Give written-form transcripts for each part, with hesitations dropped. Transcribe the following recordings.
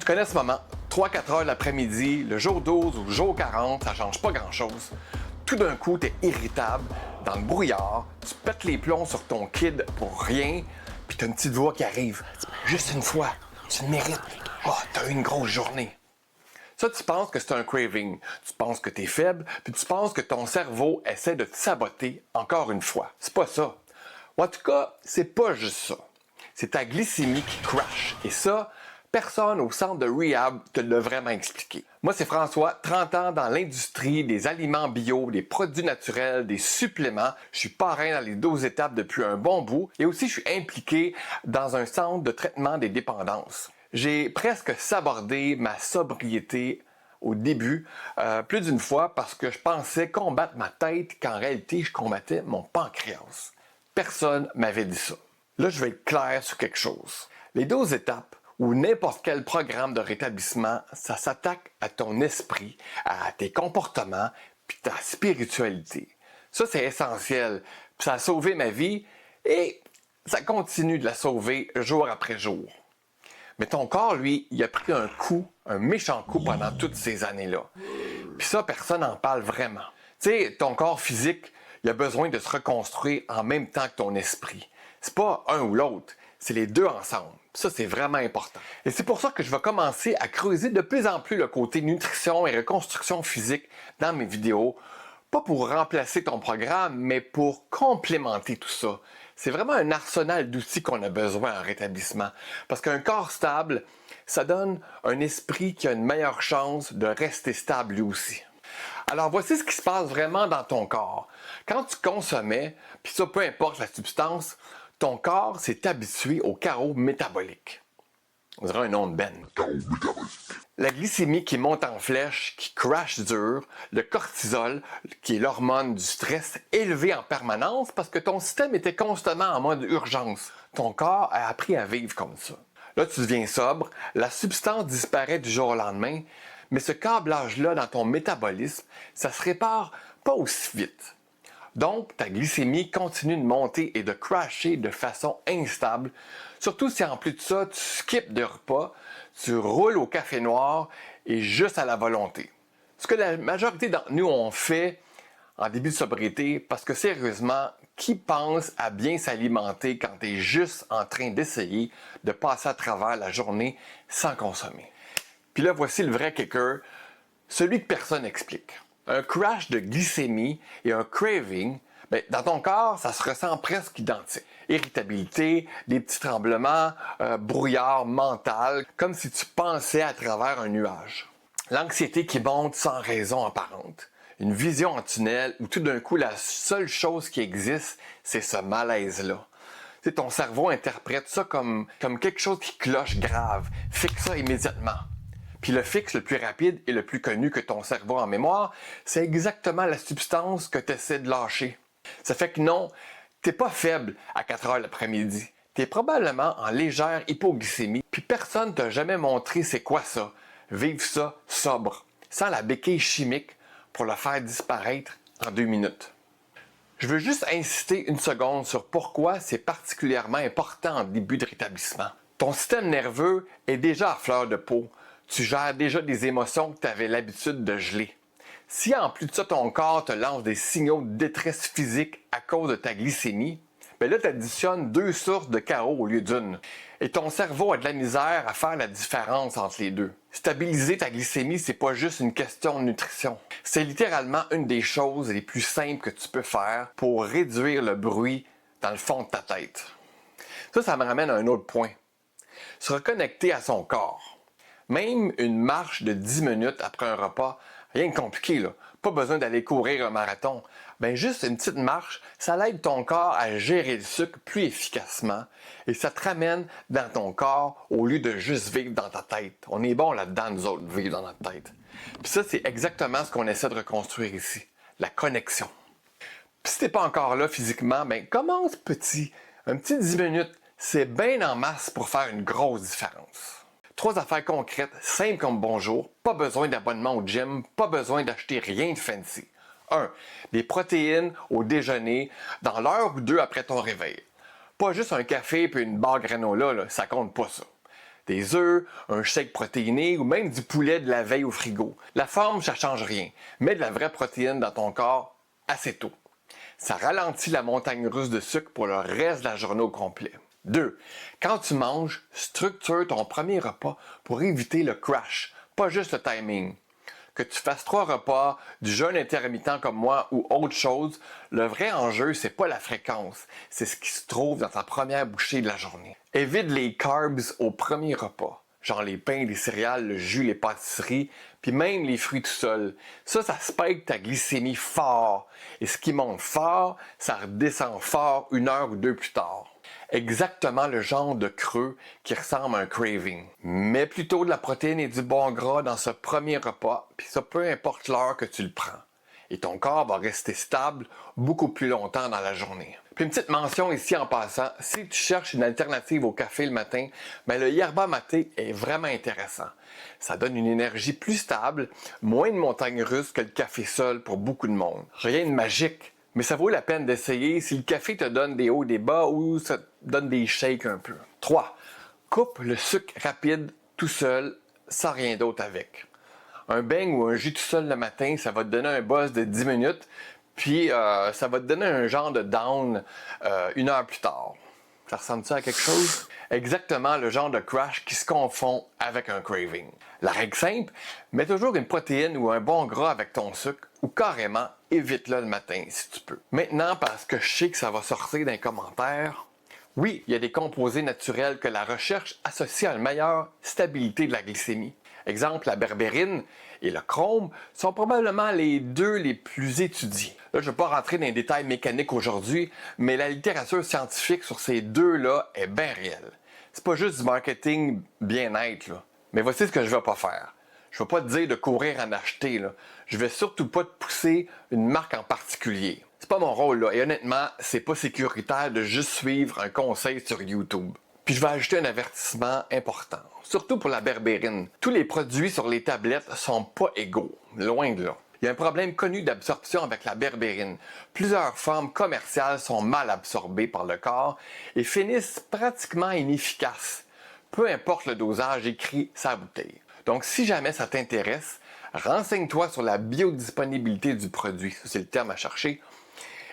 Tu connais ce moment, 3-4 heures de l'après-midi, le jour 12 ou le jour 40, ça change pas grand-chose. Tout d'un coup, t'es irritable, dans le brouillard, tu pètes les plombs sur ton kid pour rien, puis t'as une petite voix qui arrive. Juste une fois, tu le mérites. Oh, t'as eu une grosse journée. Ça, tu penses que c'est un craving, tu penses que t'es faible, puis tu penses que ton cerveau essaie de te saboter encore une fois. C'est pas ça. Ou en tout cas, c'est pas juste ça. C'est ta glycémie qui crash. Et ça, personne au centre de rehab te l'a vraiment expliqué. Moi, c'est François, 30 ans dans l'industrie des aliments bio, des produits naturels, des suppléments. Je suis parrain dans les 12 étapes depuis un bon bout et aussi je suis impliqué dans un centre de traitement des dépendances. J'ai presque sabordé ma sobriété au début, plus d'une fois parce que je pensais combattre ma tête qu'en réalité, je combattais mon pancréas. Personne m'avait dit ça. Là, je vais être clair sur quelque chose. Les 12 étapes ou n'importe quel programme de rétablissement, ça s'attaque à ton esprit, à tes comportements, puis ta spiritualité. Ça, c'est essentiel. Puis ça a sauvé ma vie et ça continue de la sauver jour après jour. Mais ton corps, lui, il a pris un coup, un méchant coup pendant toutes ces années-là. Puis ça, personne n'en parle vraiment. Tu sais, ton corps physique, il a besoin de se reconstruire en même temps que ton esprit. C'est pas un ou l'autre, c'est les deux ensemble. Ça, c'est vraiment important. Et c'est pour ça que je vais commencer à creuser de plus en plus le côté nutrition et reconstruction physique dans mes vidéos. Pas pour remplacer ton programme, mais pour complémenter tout ça. C'est vraiment un arsenal d'outils qu'on a besoin en rétablissement. Parce qu'un corps stable, ça donne un esprit qui a une meilleure chance de rester stable lui aussi. Alors voici ce qui se passe vraiment dans ton corps. Quand tu consommais, puis ça peu importe la substance, ton corps s'est habitué au chaos métabolique. On dirait un nom de Ben. La glycémie qui monte en flèche, qui crash dur, le cortisol, qui est l'hormone du stress, élevé en permanence parce que ton système était constamment en mode urgence. Ton corps a appris à vivre comme ça. Là, tu deviens sobre, la substance disparaît du jour au lendemain, mais ce câblage-là dans ton métabolisme, ça se répare pas aussi vite. Donc, ta glycémie continue de monter et de crasher de façon instable, surtout si en plus de ça, tu skippes de repas, tu roules au café noir et juste à la volonté. Ce que la majorité d'entre nous ont fait en début de sobriété, parce que sérieusement, qui pense à bien s'alimenter quand tu es juste en train d'essayer de passer à travers la journée sans consommer? Puis là, voici le vrai kicker, celui que personne n'explique. Un crash de glycémie et un craving, dans ton corps, ça se ressent presque identique. Irritabilité, des petits tremblements, brouillard mental, comme si tu pensais à travers un nuage. L'anxiété qui monte sans raison apparente. Une vision en tunnel où tout d'un coup, la seule chose qui existe, c'est ce malaise-là. Tu sais, ton cerveau interprète ça comme quelque chose qui cloche grave. Fixe ça immédiatement. Puis le fixe le plus rapide et le plus connu que ton cerveau en mémoire, c'est exactement la substance que tu essaies de lâcher. Ça fait que non, t'es pas faible à 4 heures l'après-midi. T'es probablement en légère hypoglycémie, puis personne t'a jamais montré c'est quoi ça. Vivre ça sobre, sans la béquille chimique pour le faire disparaître en 2 minutes. Je veux juste insister une seconde sur pourquoi c'est particulièrement important en début de rétablissement. Ton système nerveux est déjà à fleur de peau. Tu gères déjà des émotions que tu avais l'habitude de geler. Si en plus de ça, ton corps te lance des signaux de détresse physique à cause de ta glycémie, là, tu additionnes 2 sources de chaos au lieu d'une. Et ton cerveau a de la misère à faire la différence entre les deux. Stabiliser ta glycémie, c'est pas juste une question de nutrition. C'est littéralement une des choses les plus simples que tu peux faire pour réduire le bruit dans le fond de ta tête. Ça me ramène à un autre point. Se reconnecter à son corps. Même une marche de 10 minutes après un repas, rien de compliqué là. Pas besoin d'aller courir un marathon. Juste une petite marche, ça l'aide ton corps à gérer le sucre plus efficacement et ça te ramène dans ton corps au lieu de juste vivre dans ta tête. On est bon là-dedans, nous autres, vivre dans notre tête. Puis ça, c'est exactement ce qu'on essaie de reconstruire ici, la connexion. Puis si t'es pas encore là physiquement, commence petit. Un petit 10 minutes, c'est bien en masse pour faire une grosse différence. 3 affaires concrètes, simples comme bonjour, pas besoin d'abonnement au gym, pas besoin d'acheter rien de fancy. 1. Des protéines au déjeuner, dans l'heure ou 2 après ton réveil. Pas juste un café puis une barre granola, ça compte pas ça. Des œufs, un shake protéiné ou même du poulet de la veille au frigo. La forme, ça change rien. Mets de la vraie protéine dans ton corps assez tôt. Ça ralentit la montagne russe de sucre pour le reste de la journée au complet. 2. Quand tu manges, structure ton premier repas pour éviter le crash, pas juste le timing. Que tu fasses 3 repas, du jeûne intermittent comme moi ou autre chose, le vrai enjeu, c'est pas la fréquence, c'est ce qui se trouve dans ta première bouchée de la journée. Évite les carbs au premier repas, genre les pains, les céréales, le jus, les pâtisseries, puis même les fruits tout seuls. Ça spike ta glycémie fort. Et ce qui monte fort, ça redescend fort 1 heure ou 2 plus tard. Exactement le genre de creux qui ressemble à un craving. Mets plutôt de la protéine et du bon gras dans ce premier repas, puis ça peu importe l'heure que tu le prends. Et ton corps va rester stable beaucoup plus longtemps dans la journée. Puis une petite mention ici en passant, si tu cherches une alternative au café le matin, le yerba maté est vraiment intéressant. Ça donne une énergie plus stable, moins de montagnes russes que le café seul pour beaucoup de monde. Rien de magique, mais ça vaut la peine d'essayer si le café te donne des hauts, des bas ou ça te donne des shakes un peu. 3. Coupe le sucre rapide tout seul, sans rien d'autre avec. Un beigne ou un jus tout seul le matin, ça va te donner un buzz de 10 minutes, puis ça va te donner un genre de down 1 heure plus tard. Ça ressemble-tu à quelque chose? Exactement le genre de crash qui se confond avec un craving. La règle simple, mets toujours une protéine ou un bon gras avec ton sucre ou carrément évite-le le matin si tu peux. Maintenant, parce que je sais que ça va sortir dans les commentaires, oui, il y a des composés naturels que la recherche associe à une meilleure stabilité de la glycémie. Exemple, la berbérine et le chrome sont probablement les 2 les plus étudiés. Là, je ne vais pas rentrer dans les détails mécaniques aujourd'hui, mais la littérature scientifique sur ces 2-là est bien réelle. C'est pas juste du marketing bien-être, là. Mais voici ce que je ne vais pas faire. Je ne vais pas te dire de courir en acheter, là. Je vais surtout pas te pousser une marque en particulier. C'est pas mon rôle, là. Et honnêtement, c'est pas sécuritaire de juste suivre un conseil sur YouTube. Puis je vais ajouter un avertissement important, surtout pour la berbérine. Tous les produits sur les tablettes sont pas égaux, loin de là. Il y a un problème connu d'absorption avec la berbérine. Plusieurs formes commerciales sont mal absorbées par le corps et finissent pratiquement inefficaces, peu importe le dosage écrit sur la bouteille. Donc si jamais ça t'intéresse, renseigne-toi sur la biodisponibilité du produit, ça c'est le terme à chercher,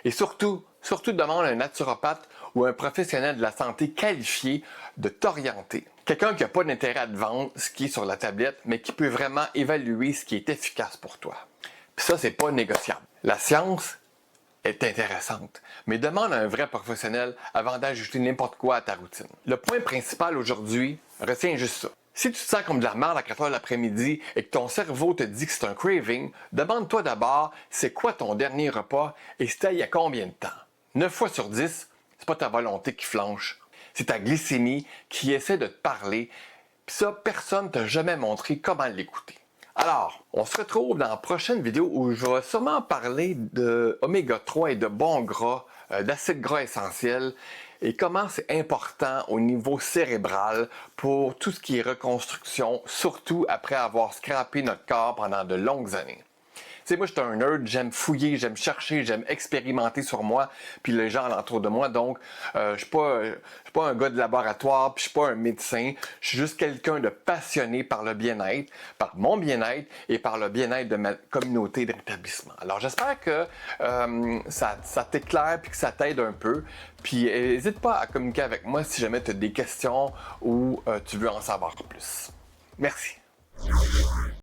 et surtout demande à un naturopathe ou un professionnel de la santé qualifié de t'orienter. Quelqu'un qui n'a pas d'intérêt à te vendre ce qui est sur la tablette, mais qui peut vraiment évaluer ce qui est efficace pour toi. Puis ça, c'est pas négociable. La science est intéressante, mais demande à un vrai professionnel avant d'ajouter n'importe quoi à ta routine. Le point principal aujourd'hui, retiens juste ça. Si tu te sens comme de la merde à 4 heures l'après-midi et que ton cerveau te dit que c'est un craving, demande-toi d'abord c'est quoi ton dernier repas et c'était il y a combien de temps. 9 fois sur 10, c'est pas ta volonté qui flanche, c'est ta glycémie qui essaie de te parler, puis ça, personne ne t'a jamais montré comment l'écouter. Alors, on se retrouve dans la prochaine vidéo où je vais sûrement parler de oméga 3 et de bons gras, d'acides gras essentiels et comment c'est important au niveau cérébral pour tout ce qui est reconstruction, surtout après avoir scrappé notre corps pendant de longues années. Tu sais, moi, je suis un nerd, j'aime fouiller, j'aime chercher, j'aime expérimenter sur moi, puis les gens alentour de moi. Donc, je suis pas un gars de laboratoire, puis je suis pas un médecin. Je suis juste quelqu'un de passionné par le bien-être, par mon bien-être et par le bien-être de ma communauté de rétablissement. Alors, j'espère que ça t'éclaire puis que ça t'aide un peu. Puis, n'hésite pas à communiquer avec moi si jamais tu as des questions ou tu veux en savoir plus. Merci.